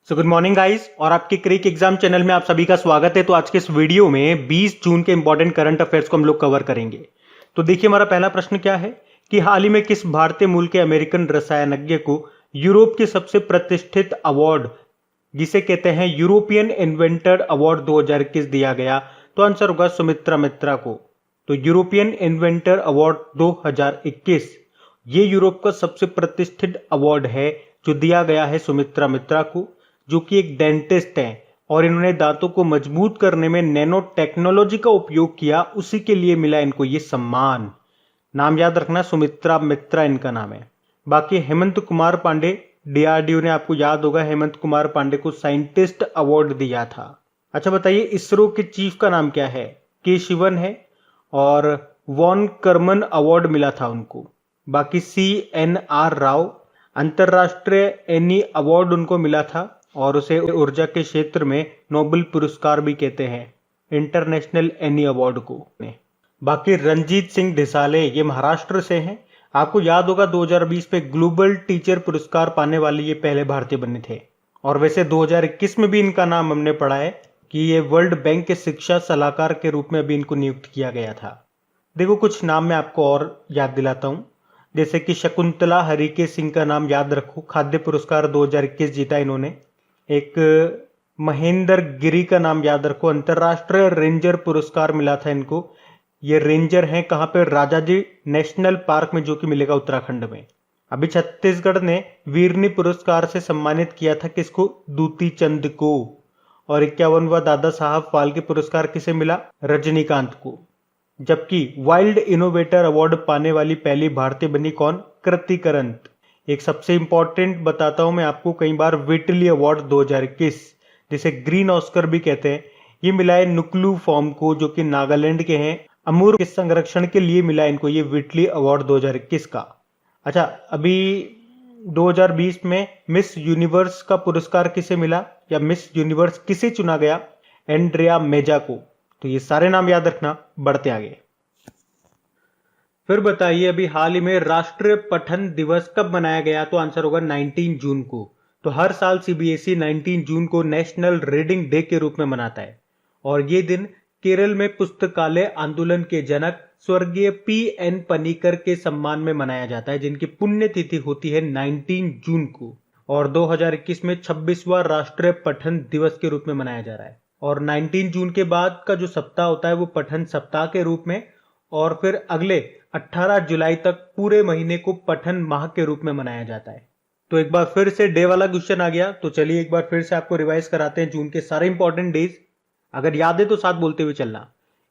So good morning guys और आपके क्रिक exam channel में आप सभी का स्वागत है। तो आज के इस वीडियो में 20 जून के इंपॉर्टेंट करंट अफेयर्स को हम लोग कवर करेंगे। तो देखिए हमारा पहला प्रश्न क्या है कि हाल ही में किस भारतीय मूल के अमेरिकन रसायनज्ञ को यूरोप के सबसे प्रतिष्ठित अवार्ड जिसे कहते हैं यूरोपियन इन्वेंटर अवार्ड 2021 दिया गया? तो आंसर होगा सुमित्रा मित्रा को। तो यूरोपियन इन्वेंटर अवार्ड 2021 ये यूरोप का सबसे प्रतिष्ठित अवार्ड है जो दिया गया है सुमित्रा मित्रा को, जो कि एक डेंटिस्ट हैं और इन्होंने दांतों को मजबूत करने में नैनो टेक्नोलॉजी का उपयोग किया, उसी के लिए मिला इनको ये सम्मान। नाम याद रखना, सुमित्रा मित्रा इनका नाम है। बाकी हेमंत कुमार पांडे, डीआरडीओ ने, आपको याद होगा हेमंत कुमार पांडे को साइंटिस्ट अवार्ड दिया था। अच्छा बताइए इसरो के चीफ का नाम क्या है? के शिवन है और वॉन कर्मन अवार्ड मिला था उनको। बाकी CNR राव अंतरराष्ट्रीय एनी अवार्ड उनको मिला था और उसे ऊर्जा के क्षेत्र में नोबेल पुरस्कार भी कहते हैं, इंटरनेशनल एनी अवार्ड को। बाकी रंजीत सिंह ढिसाले ये महाराष्ट्र से हैं। आपको याद होगा 2020 में ग्लोबल टीचर पुरस्कार पाने वाले ये पहले भारतीय बने थे। और वैसे 2021 में भी इनका नाम हमने पढ़ा है कि ये वर्ल्ड बैंक के शिक्षा सलाहकार के रूप में भी इनको नियुक्त किया गया था। देखो कुछ नाम मैं आपको और याद दिलाता हूं, जैसे कि शकुंतला हरिके सिंह का नाम याद रखो, खाद्य पुरस्कार 2021 जीता इन्होंने। एक महेंद्र गिरी का नाम याद रखो, अंतरराष्ट्रीय रेंजर पुरस्कार मिला था इनको। ये रेंजर हैं कहां पे? राजाजी नेशनल पार्क में, जो कि मिलेगा उत्तराखंड में। अभी छत्तीसगढ़ ने वीरनी पुरस्कार से सम्मानित किया था किसको? दूती चंद को। और 51वां दादा साहब फाल्के पुरस्कार किसे मिला? रजनीकांत को। जबकि वाइल्ड इनोवेटर अवार्ड पाने वाली पहली भारतीय बनी कौन? कृति करंत। एक सबसे इंपॉर्टेंट बताता हूं मैं आपको, कई बार विटली अवार्ड 2021 जिसे ग्रीन ऑस्कर भी कहते हैं, ये मिला है नुक्लू फॉर्म को, जो कि नागालैंड के हैं। अमूर के संरक्षण के लिए मिला इनको ये विटली अवार्ड 2021 का। अच्छा अभी 2020 में मिस यूनिवर्स का पुरस्कार किसे मिला या मिस यूनिवर्स किसे चुना गया? एंड्रिया मेजा को। तो ये सारे नाम याद रखना, बढ़ते आगे। फिर बताइए अभी हाल ही में राष्ट्रीय पठन दिवस कब मनाया गया? तो आंसर होगा 19 जून को। तो हर साल CBSE 19 जून को नेशनल रीडिंग डे के रूप में मनाता है और ये दिन केरल में पुस्तकालय आंदोलन के जनक स्वर्गीय PN पनिकर के सम्मान में मनाया जाता है, जिनकी पुण्यतिथि होती है 19 जून को। और 2021 में 26वां राष्ट्रीय पठन दिवस के रूप में मनाया जा रहा है। और 19 जून के बाद का जो सप्ताह होता है वो पठन सप्ताह के रूप में, और फिर अगले 18 जुलाई तक पूरे महीने को पठन माह के रूप में मनाया जाता है। तो एक बार फिर से डे वाला क्वेश्चन आ गया, तो चलिए एक बार फिर से आपको रिवाइज कराते हैं जून के सारे इंपॉर्टेंट डेज। अगर याद है तो साथ बोलते हुए चलना।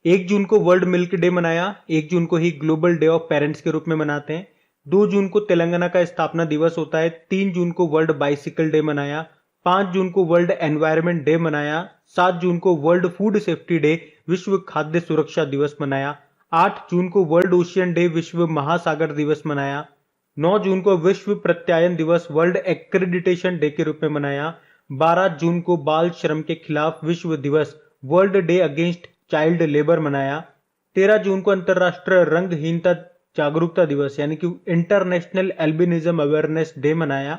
1 जून को वर्ल्ड मिल्क डे मनाया, 1 जून को ही ग्लोबल डे ऑफ पेरेंट्स के रूप में मनाते हैं। 2 जून को तेलंगाना का स्थापना दिवस होता है। 3 जून को वर्ल्ड बाइसिकल डे मनाया। 5 जून को वर्ल्ड एनवायरमेंट डे मनाया। 7 जून को वर्ल्ड फूड सेफ्टी डे, विश्व खाद्य सुरक्षा दिवस मनाया। 8 जून को वर्ल्ड ओशियन डे, विश्व महासागर दिवस मनाया। 9 जून को विश्व प्रत्यायन दिवस, वर्ल्ड एक्रेडिटेशन डे के रूप में मनाया। 12 जून को बाल श्रम के खिलाफ विश्व दिवस, world day against child labour मनाया। 13 जून को अंतरराष्ट्रीय रंगहीनता जागरूकता दिवस यानी कि इंटरनेशनल एल्बिनिज्म अवेयरनेस डे मनाया।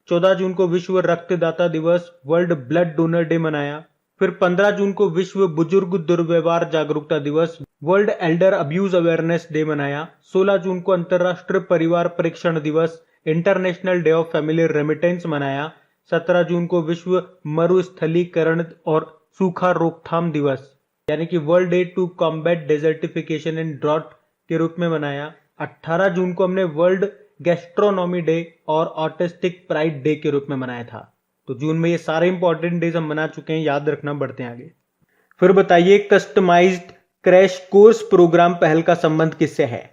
14 जून को विश्व रक्तदाता दिवस, वर्ल्ड ब्लड डोनर डे मनाया। फिर 15 जून को विश्व बुजुर्ग दुर्व्यवहार जागरूकता दिवस, world Elder abuse awareness day मनाया। 16 जून को अंतरराष्ट्रीय परिवार परीक्षण दिवस, international day of family remittance मनाया। 17 जून को विश्व मरुस्थलीकरण और सूखा रोकथाम दिवस यानी कि world day to combat desertification and drought के रूप में मनाया। 18 जून को हमने वर्ल्ड गैस्ट्रोनॉमी डे और ऑटिस्टिक प्राइड डे के रूप में मनाया था। तो जून में ये सारे इंपॉर्टेंट डेज हम मना चुके हैं, याद रखना, बढ़ते हैं आगे। फिर बताइए कस्टमाइज्ड क्रैश कोर्स प्रोग्राम पहल का संबंध किससे है?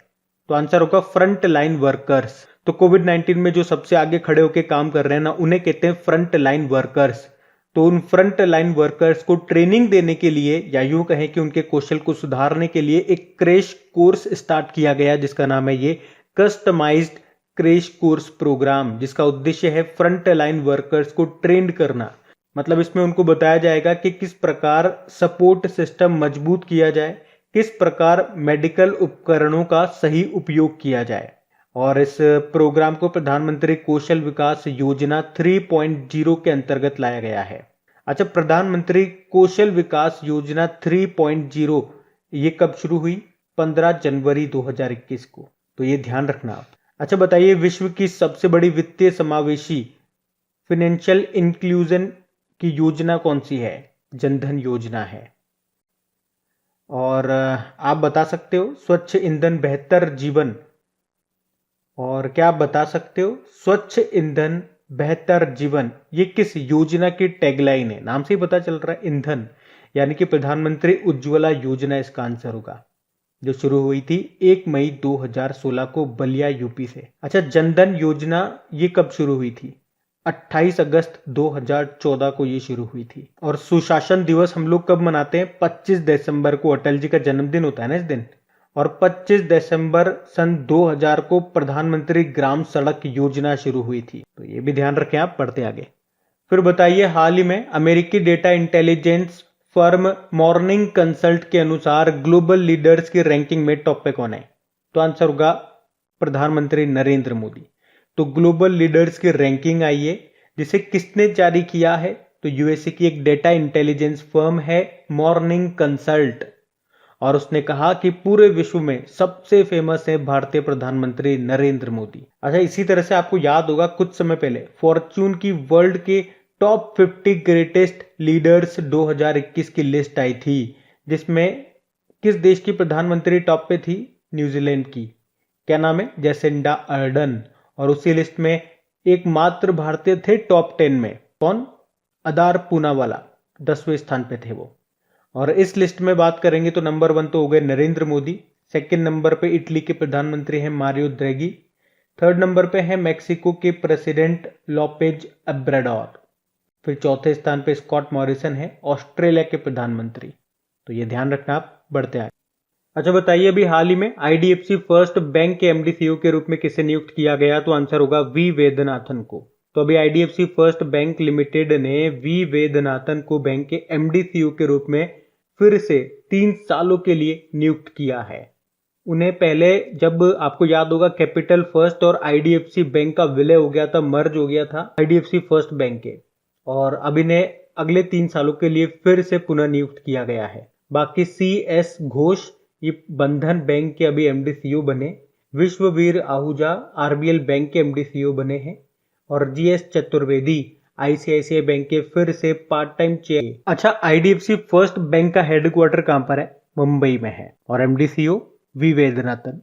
तो आंसर होगा फ्रंट लाइन वर्कर्स। तो कोविड-19 में जो सबसे आगे खड़े होकर काम कर रहे हैं ना, उन्हें कहते हैं फ्रंट लाइन वर्कर्स। तो उन फ्रंट लाइन वर्कर्स को ट्रेनिंग देने के लिए या यूं कहें कि उनके कौशल को सुधारने के लिए एक क्रैश कोर्स स्टार्ट किया गया, जिसका नाम है ये कस्टमाइज्ड क्रैश कोर्स प्रोग्राम, जिसका उद्देश्य है फ्रंट लाइन वर्कर्स को ट्रेंड करना। मतलब इसमें उनको बताया जाएगा कि किस प्रकार सपोर्ट सिस्टम मजबूत किया जाए, किस प्रकार मेडिकल उपकरणों का सही उपयोग किया जाए। और इस प्रोग्राम को प्रधानमंत्री कौशल विकास योजना 3.0 के अंतर्गत लाया गया है। अच्छा, प्रधानमंत्री कौशल विकास योजना 3.0 ये कब शुरू हुई? 15 जनवरी 2021 को, तो ये ध्यान रखना आप। अच्छा बताइए, विश्व की सबसे बड़ी वित्तीय समावेशी फाइनेंशियल इंक्लूजन की योजना कौन सी है? जनधन योजना है। और आप बता सकते हो स्वच्छ ईंधन बेहतर जीवन, और क्या आप बता सकते हो स्वच्छ ईंधन बेहतर जीवन ये किस योजना की टैगलाइन है? नाम से ही पता चल रहा है ईंधन, यानी कि प्रधानमंत्री उज्ज्वला योजना इसका आंसर होगा, जो शुरू हुई थी 1 मई 2016 को बलिया यूपी से। अच्छा, जनधन योजना ये कब शुरू हुई थी? 28 अगस्त 2014 को ये शुरू हुई थी। और सुशासन दिवस हम लोग कब मनाते हैं? 25 दिसंबर को, अटल जी का जन्मदिन होता है ना इस दिन। और 25 दिसंबर सन 2000 को प्रधानमंत्री ग्राम सड़क योजना शुरू हुई थी, तो ये भी ध्यान रखें आप। बढ़ते आगे। फिर बताइए, हाल ही में अमेरिकी data intelligence firm morning consult के अनुसार ग्लोबल लीडर्स की रैंकिंग में टॉप पे कौन है? तो आंसर होगा प्रधानमंत्री नरेंद्र मोदी। तो ग्लोबल लीडर्स की रैंकिंग आई है, जिसे किसने जारी किया है? तो यूएसए की एक डेटा इंटेलिजेंस फर्म है मॉर्निंग कंसल्ट, और उसने कहा कि पूरे विश्व में सबसे फेमस है भारतीय प्रधानमंत्री नरेंद्र मोदी। अच्छा, इसी तरह से आपको याद होगा कुछ समय पहले फॉर्च्यून की वर्ल्ड के टॉप 50 ग्रेटेस्ट लीडर्स 2021 की लिस्ट आई थी, जिसमें किस देश की प्रधानमंत्री टॉप पे थी? न्यूजीलैंड की। क्या नाम है? Jacinda Ardern. और उसी लिस्ट में एकमात्र भारतीय थे टॉप 10 में। कौन? अदार पूनावाला, 10वें स्थान पे थे वो। और इस लिस्ट में बात करेंगे तो नंबर 1 तो हो गए नरेंद्र मोदी, सेकंड नंबर पे इटली के प्रधानमंत्री हैं मारियो ड्रैगी, थर्ड नंबर पे है मैक्सिको के प्रेसिडेंट लोपेज ओब्राडोर, फिर चौथे स्थान पे स्कॉट मॉरिसन है ऑस्ट्रेलिया के प्रधानमंत्री। तो ये ध्यान रखना आप। बढ़ते आए। अच्छा बताइए, अभी हाल ही में आईडीएफसी फर्स्ट बैंक के एमडी सीईओ के रूप में किसे नियुक्त किया गया? तो आंसर होगा वी वेदनाथन को। तो अभी आईडीएफसी फर्स्ट बैंक लिमिटेड ने वी वेदनाथन को बैंक के एमडी सीईओ के रूप में फिर से 3 सालों के लिए नियुक्त किया है। उन्हें पहले, जब आपको याद होगा, कैपिटल फर्स्ट और आईडीएफसी बैंक का विलय हो गया था, मर्ज हो गया था आईडीएफसी फर्स्ट बैंक के, और अब इन्हें अगले 3 सालों के लिए फिर से पुनः नियुक्त किया गया है। बाकी CS घोष ये बंधन बैंक के अभी एमडी सीईओ बने, विश्ववीर आहूजा आरबीएल बैंक के एमडी सीईओ बने हैं, और जीएस चतुर्वेदी आईसीआईसीआई बैंक के फिर से पार्ट टाइम चेयर। अच्छा, आईडीएफसी फर्स्ट बैंक का हेडक्वार्टर कहां पर है? मुंबई में है, और एमडी सीईओ वी वेदनाथन।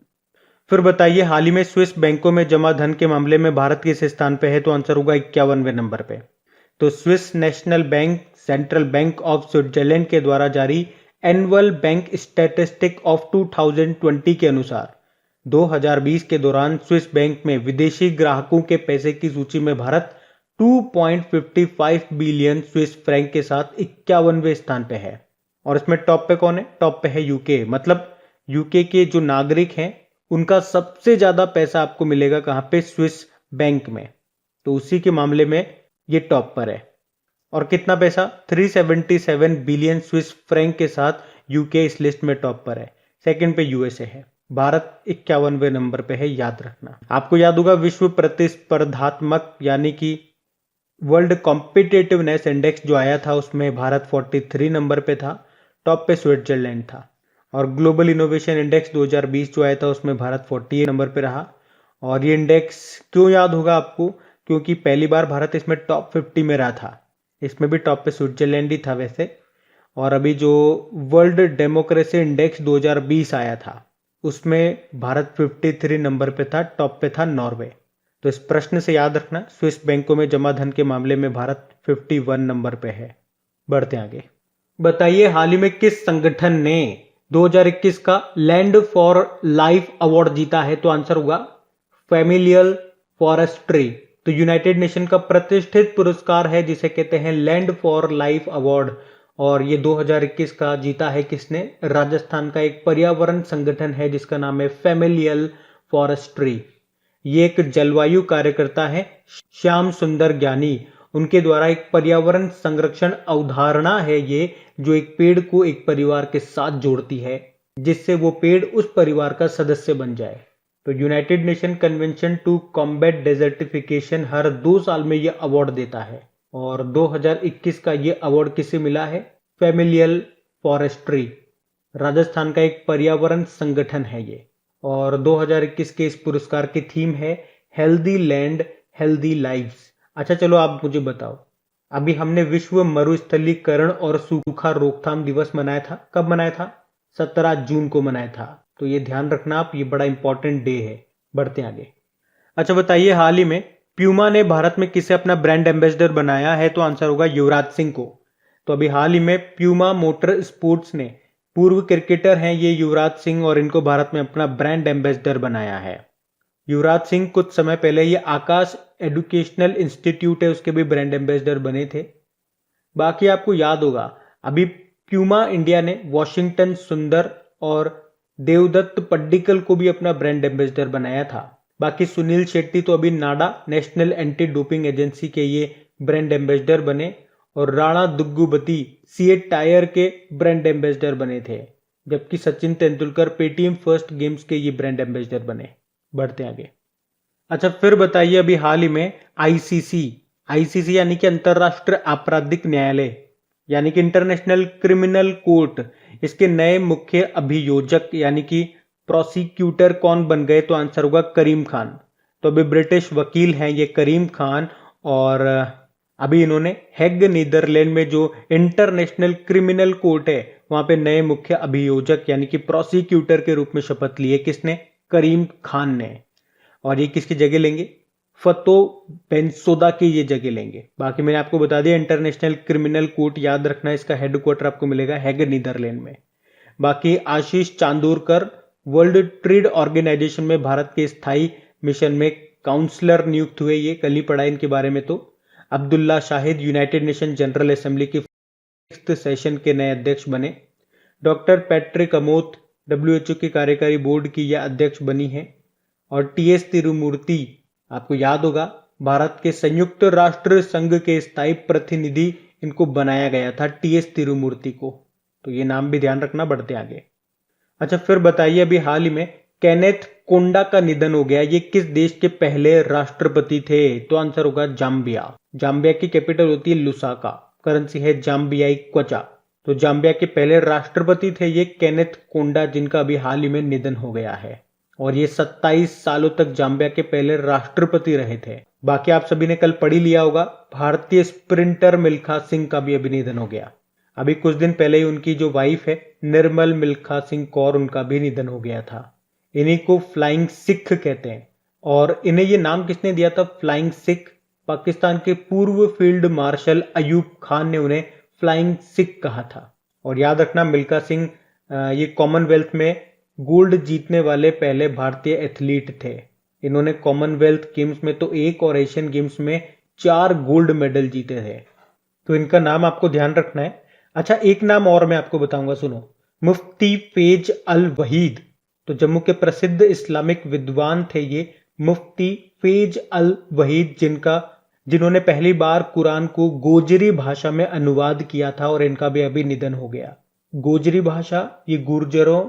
फिर बताइए, हाल ही में स्विस बैंकों में जमा धन के मामले में भारत किस स्थान पे है? तो आंसर होगा 51वें नंबर पे। तो Swiss national bank central bank of Switzerland के द्वारा जारी एनुअल बैंक स्टैटिस्टिक ऑफ 2020 के अनुसार 2020 के दौरान स्विस बैंक में विदेशी ग्राहकों के पैसे की सूची में भारत 2.55 बिलियन स्विस फ्रैंक के साथ 51वें स्थान पे है। और इसमें टॉप पे कौन है? टॉप पे है यूके, मतलब यूके के जो नागरिक हैं उनका सबसे ज्यादा पैसा आपको मिलेगा कहां पे? स्विस बैंक में। तो उसी के मामले में ये टॉप पर है। और कितना पैसा? 377 बिलियन स्विस फ्रैंक के साथ यूके इस लिस्ट में टॉप पर है। सेकंड पे यूएसए है। भारत 51वें नंबर पे है, याद रखना। आपको याद होगा विश्व प्रतिस्पर्धात्मक यानी कि वर्ल्ड कॉम्पिटिटिवनेस इंडेक्स जो आया था उसमें भारत 43 नंबर पे था, टॉप पे स्विट्जरलैंड था। और ग्लोबल इनोवेशन इंडेक्स 2020 जो आया था उसमें भारत 48 नंबर पे रहा। और ये इंडेक्स क्यों याद होगा आपको? क्योंकि पहली बार भारत इसमें टॉप 50 में रहा था। इसमें भी टॉप पे स्विट्जरलैंड ही था वैसे। और अभी जो वर्ल्ड डेमोक्रेसी इंडेक्स 2020 आया था उसमें भारत 53 नंबर पे था, टॉप पे था नॉर्वे। तो इस प्रश्न से याद रखना, स्विस बैंकों में जमा धन के मामले में भारत 51 नंबर पे है। बढ़ते आगे। बताइए, हाल ही में किस संगठन ने 2021 का लैंड फॉर लाइफ अवार्ड जीता है? तो आंसर होगा फैमिलियल फॉरेस्ट्री। तो यूनाइटेड नेशन का प्रतिष्ठित पुरस्कार है जिसे कहते हैं लैंड फॉर लाइफ अवार्ड, और ये 2021 का जीता है किसने? राजस्थान का एक पर्यावरण संगठन है जिसका नाम है फैमिलियल फॉरेस्ट्री। ये एक जलवायु कार्यकर्ता है श्याम सुंदर ज्ञानी, उनके द्वारा एक पर्यावरण संरक्षण अवधारणा है ये, जो एक पेड़ को एक परिवार के साथ जोड़ती है जिससे वो पेड़ उस परिवार का सदस्य बन जाए। तो United Nation Convention to combat Desertification हर 2 साल में ये अवार्ड देता है, और 2021 का ये अवार्ड किसे मिला है? फैमिलियल फॉरेस्ट्री, राजस्थान का एक पर्यावरण संगठन है ये। और 2021 के इस पुरस्कार की थीम है हेल्दी लैंड हेल्दी लाइव्स। अच्छा चलो आप मुझे बताओ, अभी हमने विश्व मरुस्थलीकरण और सूखा रोकथाम दिवस मनाया था, कब मनाया था? 17 जून को मनाया था। तो ये ध्यान रखना आप, ये बड़ा इंपॉर्टेंट डे है। बढ़ते आगे। अच्छा बताइए, हाल ही में प्यूमा ने भारत में किसे अपना ब्रांड एम्बेसडर बनाया है? तो आंसर होगा युवराज सिंह को। तो अभी हाल ही में प्यूमा मोटर स्पोर्ट्स ने, पूर्व क्रिकेटर हैं ये युवराज सिंह, और इनको भारत में अपना ब्रांड एम्बेसडर बनाया है। युवराज सिंह कुछ समय पहले ये आकाश एजुकेशनल इंस्टीट्यूट है उसके भी ब्रांड एम्बेसडर बने थे। बाकी आपको याद होगा, अभी प्यूमा इंडिया ने वॉशिंगटन सुंदर और देवदत्त पड्डीकल को भी अपना ब्रांड एम्बेसडर बनाया था। बाकी सुनील शेट्टी तो अभी नाडा नेशनल एंटी डोपिंग एजेंसी के ये ब्रांड एम्बेसडर बने, और राणा दुग्गुबती सीएट टायर के ब्रांड एम्बेसडर बने थे, जबकि Sachin Tendulkar Paytm first games के ये ब्रांड एम्बेसडर बने। बढ़ते आगे। अच्छा फिर बताइए, अभी हाल ही में आईसीसी यानी कि अंतरराष्ट्रीय आपराधिक न्यायालय यानी कि इंटरनेशनल क्रिमिनल कोर्ट, इसके नए मुख्य अभियोजक यानी कि प्रोसिक्यूटर कौन बन गए? तो आंसर होगा करीम खान। तो अभी ब्रिटिश वकील हैं ये करीम खान, और अभी इन्होंने हेग नीदरलैंड में जो इंटरनेशनल क्रिमिनल कोर्ट है वहां पे नए मुख्य अभियोजक यानी कि प्रोसिक्यूटर के रूप में शपथ ली है। किसने? करीम खान ने। और ये किसकी जगह लेंगे? फतो बेंसोदा की ये जगह लेंगे। बाकी मैंने आपको बता दिया, इंटरनेशनल क्रिमिनल कोर्ट याद रखना, इसका हेडक्वार्टर आपको मिलेगा हेग नीदरलैंड में। बाकी आशीष चांदोरकर वर्ल्ड ट्रेड ऑर्गेनाइजेशन में भारत के स्थायी मिशन में काउंसलर नियुक्त हुए, ये कल ही पढ़ा इनके बारे में। तो Abdulla Shahid United nation general assembly के 6th सेशन के नए अध्यक्ष बने। डॉक्टर पैट्रिक अमोथ WHO के कार्यकारी बोर्ड की यह अध्यक्ष बनी है। और टीएस तिरुमूर्ति, आपको याद होगा, भारत के संयुक्त राष्ट्र संघ के स्थायी प्रतिनिधि इनको बनाया गया था, टीएस तिरुमूर्ति को। तो ये नाम भी ध्यान रखना। बढ़ते आगे। अच्छा फिर बताइए, अभी हाल ही में केनेथ कोंडा का निधन हो गया, ये किस देश के पहले राष्ट्रपति थे? तो आंसर होगा जाम्बिया। जाम्बिया की कैपिटल होती है लुसाका, करेंसी है जाम्बियाई क्वचा। तो जाम्बिया के पहले राष्ट्रपति थे ये केनेथ कोंडा, जिनका अभी हाल ही में निधन हो गया है, और ये 27 सालों तक जाम्बिया के पहले राष्ट्रपति रहे थे। बाकी आप सभी ने कल पढ़ ही लिया होगा, भारतीय स्प्रिंटर मिल्खा सिंह का भी अभी निधन हो गया। अभी कुछ दिन पहले ही उनकी जो वाइफ है निर्मल मिल्खा सिंह कौर, उनका भी निधन हो गया था। इन्हीं को फ्लाइंग सिख कहते हैं, और इन्हें ये नाम किसने दिया था फ्लाइंग सिख? पाकिस्तान के पूर्व फील्ड मार्शल अयूब खान ने उन्हें फ्लाइंग सिख कहा था। और याद रखना, मिल्खा सिंह ये कॉमनवेल्थ में गोल्ड जीतने वाले पहले भारतीय एथलीट थे। इन्होंने कॉमनवेल्थ गेम्स में तो 1 और एशियन गेम्स में 4 गोल्ड मेडल जीते थे। तो इनका नाम आपको ध्यान रखना है। अच्छा एक नाम और मैं आपको बताऊंगा, सुनो, मुफ्ती फैज अल वहीद। तो जम्मू के प्रसिद्ध इस्लामिक विद्वान थे ये मुफ्ती फैज अल वहीद, जिन्होंने पहली बार कुरान को गोजरी भाषा में अनुवाद किया था, और इनका भी अभी निधन हो गया। गोजरी भाषा ये गुर्जरों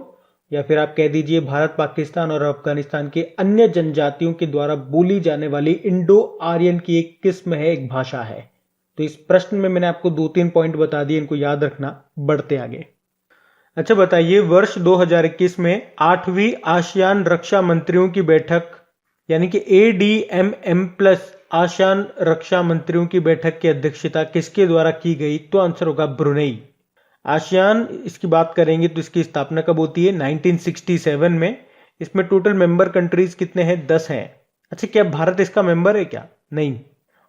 या फिर आप कह दीजिए भारत, पाकिस्तान और अफगानिस्तान के अन्य जनजातियों के द्वारा बोली जाने वाली इंडो आर्यन की एक किस्म है, एक भाषा है। तो इस प्रश्न में मैंने आपको 2-3 पॉइंट बता दिए, इनको याद रखना। बढ़ते आगे। अच्छा बताइए, वर्ष 2021 में 8वीं आसियान रक्षा मंत्रियों की बैठक यानी कि ADMM+ आसियान रक्षा मंत्रियों की बैठक की अध्यक्षता किसके द्वारा की गई? तो आंसर होगा ब्रुनेई। आसियान इसकी बात करेंगे तो इसकी स्थापना कब होती है? 1967 में। इसमें टोटल मेंबर कंट्रीज कितने हैं? 10 हैं। अच्छा क्या भारत इसका मेंबर है क्या? नहीं।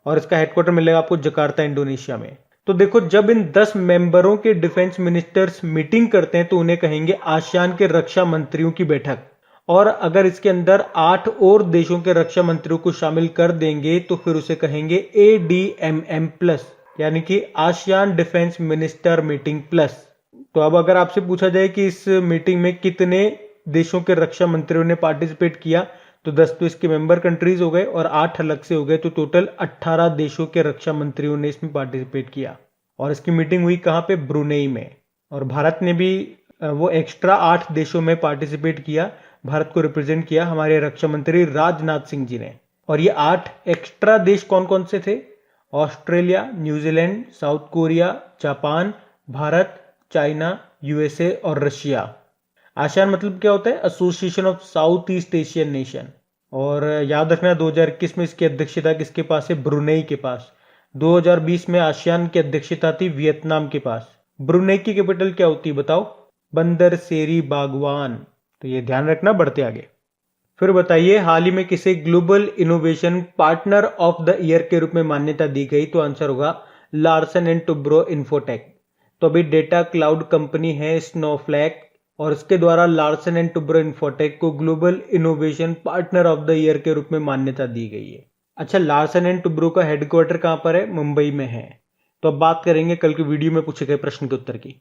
और इसका हेडक्वार्टर मिलेगा आपको जकार्ता इंडोनेशिया में। तो देखो, जब इन 10 मेंबरों के डिफेंस मिनिस्टर्स मीटिंग करते हैं तो उन्हें कहेंगे आसियान के रक्षा मंत्रियों की बैठक। और अगर इसके अंदर 8 और देशों के रक्षा मंत्रियों को शामिल कर देंगे तो फिर उसे कहेंगे ADMM+, यानी कि ASEAN defence minister meeting plus. तो अब अगर आपसे पूछा जाए कि इस मीटिंग में कितने देशों के रक्षा मंत्रियों ने पार्टिसिपेट किया, तो 10 तो इसके मेंबर कंट्रीज हो गए और 8 अलग से हो गए, तो टोटल 18 देशों के रक्षा मंत्रियों ने इसमें पार्टिसिपेट किया। और इसकी मीटिंग हुई कहाँ पे? ब्रुनेई में। और भारत ने भी वो एक्स्ट्रा 8 देशों में पार्टिसिपेट किया भारत को रिप्रेजेंट किया हमारे रक्षा मंत्री राजनाथ सिंह जी ने। और ये 8 एक्स्ट्रा देश कौन कौन से थे? Australia, New Zealand, south Korea, Japan, Bharat, China, USA और रशिया। आसियान मतलब क्या होता है? Association of south east Asian nation. और याद रखना 2021 में इसकी अध्यक्षता किसके पास है? ब्रुनेई के पास। 2020 में आसियान की अध्यक्षता थी वियतनाम के पास। ब्रुनेई की कैपिटल क्या होती है बताओ? बंदर सेरी बागवान। तो ये ध्यान रखना बढ़ते आगे। फिर बताइए हाल ही में किसे global innovation partner of the year के रूप में मान्यता दी गई? तो आंसर होगा लार्सन एंड टुब्रो इन्फोटेक। तो अभी डेटा क्लाउड कंपनी है स्नोफ्लैक और इसके द्वारा लार्सन एंड टुब्रो इन्फोटेक को global innovation partner of the year के रूप में मान्यता दी गई है। अच्छा, लार्सन एंड टुब्रो का हेडक्वार्टर कहां पर है? मुंबई में है। तो अब बात करेंगे कल के वीडियो में पूछे गए प्रश्न के उत्तर की।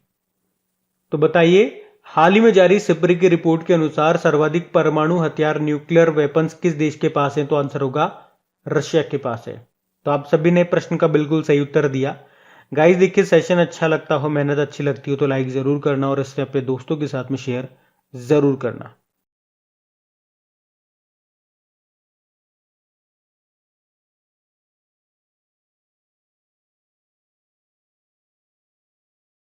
तो बताइए हाल ही में जारी सिपरी की रिपोर्ट के अनुसार सर्वाधिक परमाणु हथियार न्यूक्लियर वेपन्स किस देश के पास है? तो आंसर होगा रशिया के पास है। तो आप सभी ने प्रश्न का बिल्कुल सही उत्तर दिया। गाइस देखिए, सेशन अच्छा लगता हो, मेहनत अच्छी लगती हो तो लाइक जरूर करना और इससे अपने दोस्तों के साथ में शेयर जरूर करना।